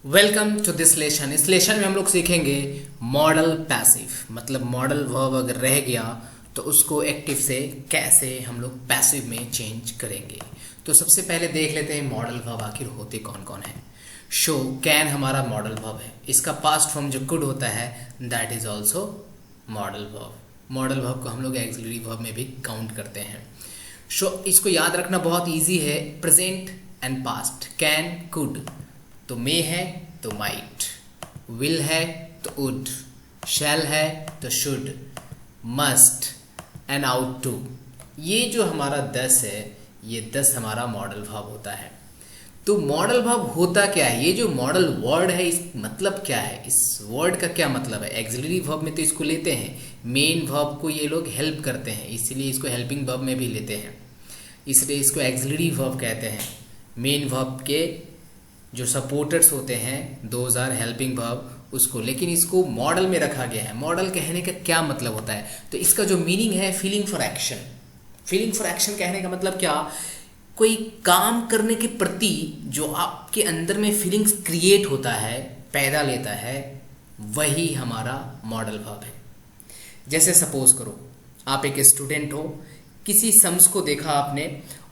Welcome to this लेशन। इस लेशन में हम लोग सीखेंगे मॉडल पैसिव, मतलब मॉडल वर्ब अगर रह गया तो उसको एक्टिव से कैसे हम लोग पैसिव में चेंज करेंगे। तो सबसे पहले देख लेते हैं मॉडल वर्ब आखिर होते कौन कौन है। शो कैन हमारा मॉडल वर्ब है, इसका पास्ट फॉर्म जो कुड होता है that is also modal verb. Modal verb को हम लोग एक्सिलरी वर्ब में भी काउंट करते हैं। शो इसको याद रखना बहुत ईजी है, present and past. Can could तो मे है तो माइट, विल है तो वुड, शैल है तो should, must and ought to. ये जो हमारा 10 है, ये 10 हमारा मॉडल वर्ब होता है। तो मॉडल वर्ब होता क्या है, ये जो मॉडल वर्ड है इस मतलब क्या है, इस वर्ड का क्या मतलब है। एक्सिलरी वर्ब में तो इसको लेते हैं, मेन वर्ब को ये लोग हेल्प करते हैं, इसीलिए इसको हेल्पिंग वर्ब में भी लेते हैं, इसलिए इसको एक्सिलरी वर्ब कहते हैं। मेन वर्ब के जो सपोर्टर्स होते हैं दोज आर हेल्पिंग वर्ब उसको, लेकिन इसको मॉडल में रखा गया है। मॉडल कहने का क्या मतलब होता है, तो इसका जो मीनिंग है feeling for action. Feeling for action कहने का मतलब क्या, कोई काम करने के प्रति जो आपके अंदर में फीलिंग्स क्रिएट होता है, पैदा लेता है, वही हमारा मॉडल वर्ब है। जैसे सपोज करो आप एक स्टूडेंट हो, किसी सम्स को देखा आपने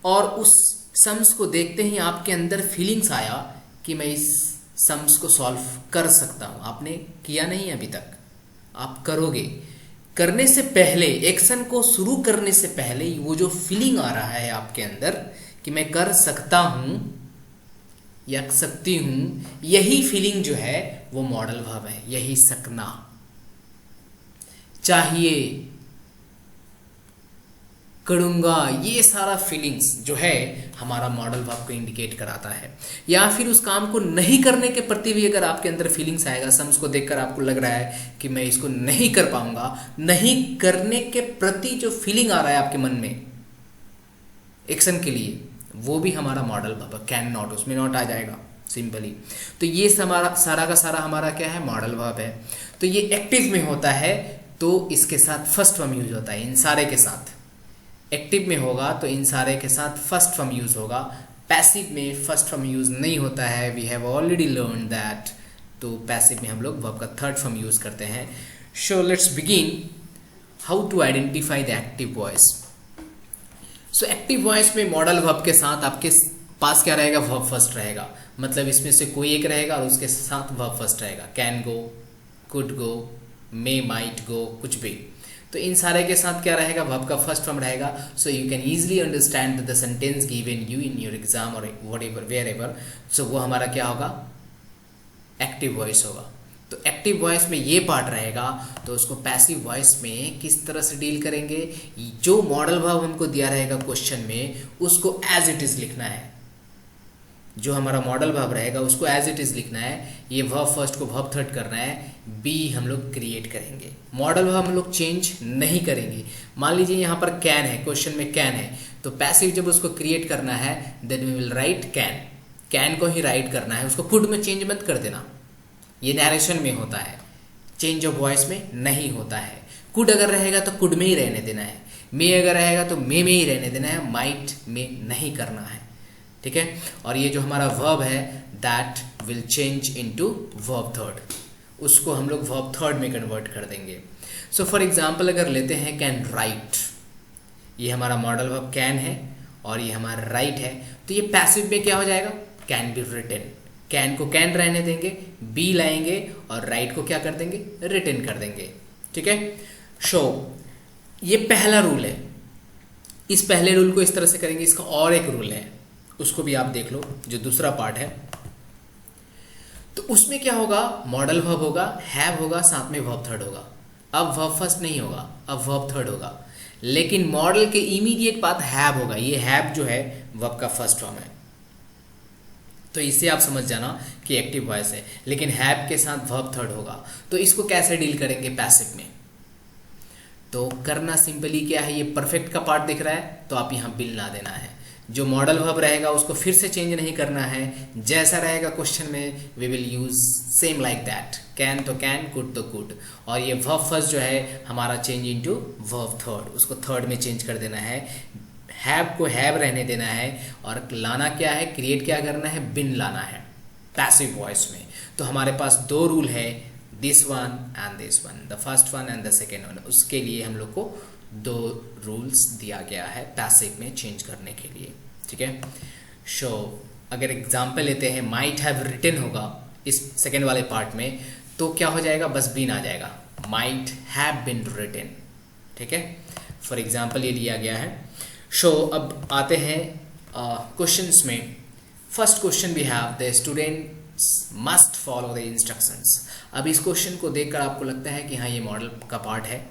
और उस सम्स को देखते ही आपके अंदर फीलिंग्स आया कि मैं इस सम्स को सॉल्व कर सकता हूं। आपने किया नहीं अभी तक, आप करोगे। करने से पहले, एक्शन को शुरू करने से पहले वो जो फीलिंग आ रहा है आपके अंदर कि मैं कर सकता हूं या सकती हूं, यही फीलिंग जो है वो मॉडल वर्ब है। यही सकना, चाहिए, करूंगा, ये सारा फीलिंग्स जो है हमारा मॉडल वर्ब को इंडिकेट कराता है। या फिर उस काम को नहीं करने के प्रति भी अगर आपके अंदर फीलिंग्स आएगा, सम्स को देखकर आपको लग रहा है कि मैं इसको नहीं कर पाऊंगा, नहीं करने के प्रति जो फीलिंग आ रहा है आपके मन में एक्शन के लिए, वो भी हमारा मॉडल वर्ब। कैन नॉट, उसमें नॉट आ जाएगा सिंपली। तो ये सारा का सारा हमारा क्या है, मॉडल वर्ब है। तो ये एक्टिव में होता है तो इसके साथ फर्स्ट फॉर्म यूज होता है। इन सारे के साथ एक्टिव में होगा तो इन सारे के साथ फर्स्ट फॉर्म यूज होगा। पैसिव में फर्स्ट फॉर्म यूज नहीं होता है, we have already learn that. तो पैसिव में हम लोग वर्ब का थर्ड फॉर्म यूज करते हैं। So let's begin how to identify the active voice. So active voice में मॉडल वर्ब के साथ आपके पास क्या रहेगा, वर्ब फर्स्ट रहेगा। मतलब इसमें से कोई एक रहेगा और उसके साथ वर्ब फर्स्ट रहेगा। Can go, could go, may might go, कुछ भी। तो इन सारे के साथ क्या रहेगा, वर्ब का फर्स्ट फॉर्म रहेगा। So you can easily understand the sentence given you in your exam और व्हाटएवर वेयरएवर। सो वो हमारा क्या होगा, एक्टिव वॉइस होगा। तो एक्टिव वॉइस में ये पार्ट रहेगा, तो उसको पैसिव वॉइस में किस तरह से डील करेंगे। जो मॉडल वर्ब हमको दिया रहेगा क्वेश्चन में, उसको एज इट इज लिखना है। जो हमारा मॉडल वर्ब रहेगा उसको एज इट इज लिखना है। ये वर्ब फर्स्ट को वर्ब थर्ड करना है, बी हम लोग क्रिएट करेंगे। मॉडल वर्ब हम लोग चेंज नहीं करेंगे। मान लीजिए यहाँ पर कैन है, क्वेश्चन में कैन है, तो पैसिव जब उसको क्रिएट करना है then we will write can. Can को ही राइट करना है, उसको कुड में चेंज मत कर देना। ये नरेशन में होता है, चेंज ऑफ वॉइस में नहीं होता है। कुड अगर रहेगा तो कुड में ही रहने देना है, मे अगर रहेगा तो मे में ही रहने देना है, माइट में नहीं करना है। ठीक है। और ये जो हमारा वर्ब है that will change into verb third, उसको हम लोग वर्ब थर्ड में कन्वर्ट कर देंगे। सो फॉर एग्जांपल अगर लेते हैं कैन राइट, ये हमारा मॉडल वर्ब कैन है और ये हमारा राइट है, तो ये पैसिव में क्या हो जाएगा, कैन बी रिटन। कैन को कैन रहने देंगे, बी लाएंगे और राइट को क्या कर देंगे, रिटन कर देंगे। ठीक है। सो ये पहला रूल है। इस पहले रूल को इस तरह से करेंगे। इसका और एक रूल है, उसको भी आप देख लो, जो दूसरा पार्ट है। तो उसमें क्या होगा, मॉडल वर्ब होगा, हैव होगा, साथ में वर्ब थर्ड होगा। अब वर्ब फर्स्ट नहीं होगा, अब वर्ब थर्ड होगा, लेकिन मॉडल के इमीडिएट बाद हैव होगा। ये हैव जो है वर्ब का फर्स्ट फॉर्म है, तो इससे आप समझ जाना कि एक्टिव वॉइस है, लेकिन हैव के साथ वर्ब थर्ड होगा। तो इसको कैसे डील करेंगे पैसिव में, तो करना सिंपली क्या है, ये परफेक्ट का पार्ट दिख रहा है तो आप यहाँ बिल ना देना है। जो मॉडल वर्ब रहेगा उसको फिर से चेंज नहीं करना है, जैसा रहेगा क्वेश्चन में we will use same like that. Can तो कैन, कुड तो कुड। और ये वर्ब फर्स्ट जो है हमारा चेंज इनटू वर्ब थर्ड, उसको थर्ड में चेंज कर देना है। हैव को हैव रहने देना है और लाना क्या है, क्रिएट क्या करना है, बिन लाना है। पैसिव वॉइस में। तो हमारे पास दो रूल है, this one and this one, the first one and the second one. उसके लिए हम लोग को दो रूल्स दिया गया है पैसिव में चेंज करने के लिए, ठीक है। सो अगर एग्जाम्पल लेते हैं, माइट हैव रिटन होगा इस सेकेंड वाले पार्ट में, तो क्या हो जाएगा, बस बीन आ जाएगा, माइट हैव बीन रिटन, ठीक है। फॉर एग्जाम्पल ये लिया गया है। सो अब आते हैं क्वेश्चंस में। First question we have, the students must follow the instructions. अब इस क्वेश्चन को देखकर आपको लगता है कि हाँ ये मॉडल का पार्ट है।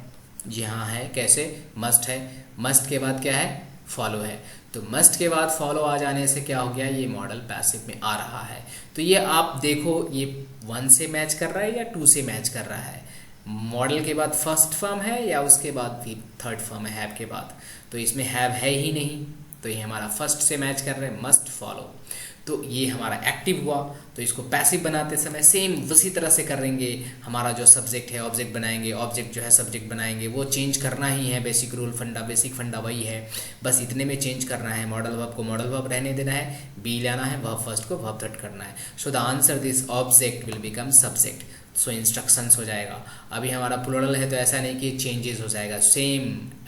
जी हाँ है, कैसे, मस्ट है, मस्ट के बाद क्या है, फॉलो है। तो मस्ट के बाद फॉलो आ जाने से क्या हो गया, ये मॉडल पैसिव में आ रहा है। तो ये आप देखो, ये 1 से मैच कर रहा है या 2 से मैच कर रहा है, मॉडल के बाद फर्स्ट फॉर्म है या उसके बाद फिर थर्ड फॉर्म है हैव के बाद। तो इसमें हैव है ही नहीं, तो ये हमारा फर्स्ट से मैच कर रहे हैं, मस्ट फॉलो। तो ये हमारा एक्टिव हुआ। तो इसको पैसिव बनाते समय सेम उसी तरह से करेंगे। हमारा जो सब्जेक्ट है ऑब्जेक्ट बनाएंगे, ऑब्जेक्ट जो है सब्जेक्ट बनाएंगे, वो चेंज करना ही है। बेसिक रूल फंडा, बेसिक फंडा वही है, बस इतने में चेंज करना है। मॉडल वर्ब को मॉडल वर्ब रहने देना है, बी लाना है, वर्ब फर्स्ट को वर्ब थर्ड करना है। So the answer this object will become subject. So instructions हो जाएगा। अभी हमारा प्लूरल है तो ऐसा नहीं कि चेंजेस हो जाएगा, सेम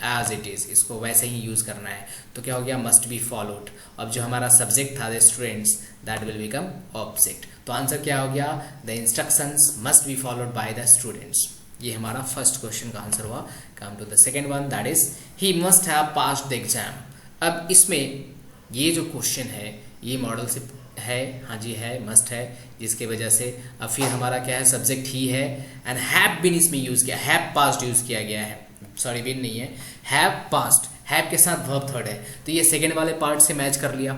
एज इट इज़, इसको वैसे ही यूज़ करना है। तो क्या हो गया, मस्ट बी फॉलोड। अब जो हमारा सब्जेक्ट था the students, that will become object. तो आंसर क्या हो गया, the instructions must be followed by the students. ये हमारा फर्स्ट क्वेश्चन का आंसर हुआ। Come to the second one, that is he must have passed the exam. अब इसमें ये जो क्वेश्चन है ये मॉडल से है, हाँ जी है, मस्ट है, जिसके वजह से अब फिर हमारा क्या है, सब्जेक्ट ही है एंड हैव बीन इसमें यूज़ किया, हैव पास्ट यूज़ किया गया है, सॉरी बीन नहीं है, हैव पास्ट, हैव के साथ वर्ब थर्ड है। तो ये सेकेंड वाले पार्ट से मैच कर लिया।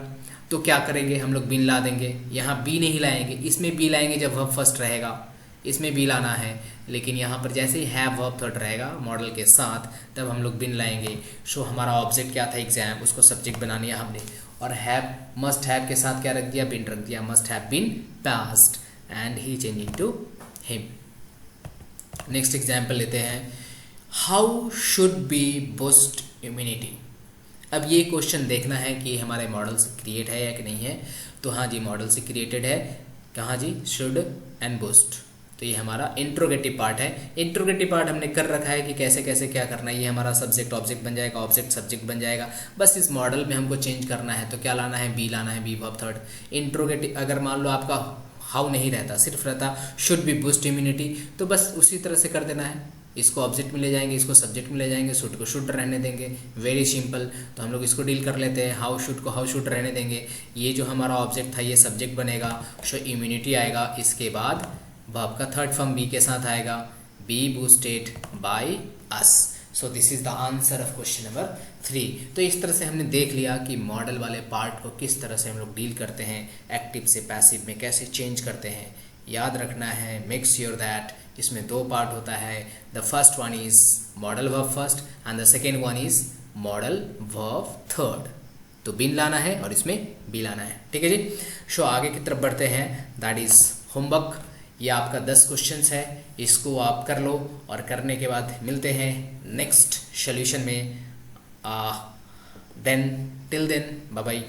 तो क्या करेंगे हम लोग, बीन ला देंगे। यहाँ बी नहीं लाएंगे, इसमें बी लाएंगे जब वर्ब फर्स्ट रहेगा, इसमें बी लाना है। लेकिन यहाँ पर जैसे ही हैव वर्ब थर्ड रहेगा मॉडल के साथ, तब हम लोग बिन लाएंगे। सो हमारा ऑब्जेक्ट क्या था, एग्जाम, उसको सब्जेक्ट बना लिया हमने, और हैव, मस्ट हैव के साथ क्या रख दिया, बिन रख दिया। Must have been passed and he changing to him. Next example लेते हैं, how should be boost immunity. अब ये क्वेश्चन देखना है कि हमारे मॉडल से क्रिएट है या कि नहीं है। तो हाँ जी, मॉडल से क्रिएटेड है। कहाँ जी, शुड एंड बूस्ट। तो ये हमारा इंट्रोगेटिव पार्ट है। इंट्रोगेटिव पार्ट हमने कर रखा है कि कैसे कैसे क्या करना है। ये हमारा सब्जेक्ट ऑब्जेक्ट बन जाएगा, ऑब्जेक्ट सब्जेक्ट बन जाएगा। बस इस मॉडल में हमको चेंज करना है। तो क्या लाना है, बी लाना है, बी वर्ब थर्ड। इंट्रोगेटिव अगर मान लो आपका हाउ नहीं रहता, सिर्फ रहता शुड बी बूस्ट इम्यूनिटी, तो बस उसी तरह से कर देना है। इसको ऑब्जेक्ट में ले जाएंगे, इसको सब्जेक्ट में ले जाएंगे, शुड को शुड रहने देंगे, वेरी सिंपल। तो हम लोग इसको डील कर लेते हैं। हाउ शुड को हाउ शुड रहने देंगे। ये जो हमारा ऑब्जेक्ट था ये सब्जेक्ट बनेगा, सो इम्यूनिटी आएगा। इसके बाद वर्ब का थर्ड फॉर्म बी के साथ आएगा, be boosted by us. So this is the answer of question number 3। तो इस तरह से हमने देख लिया कि मॉडल वाले पार्ट को किस तरह से हम लोग डील करते हैं, एक्टिव से पैसिव में कैसे चेंज करते हैं। याद रखना है, मेक श्योर दैट इसमें दो पार्ट होता है। The first one is modal verb first and the second one is modal verb third. तो बिन लाना है और इसमें बी लाना है, ठीक है जी। सो आगे की तरफ बढ़ते हैं, दैट इज होमवर्क। ये आपका 10 क्वेश्चंस है, इसको आप कर लो और करने के बाद मिलते हैं नेक्स्ट सॉल्यूशन में। Then till then bye bye.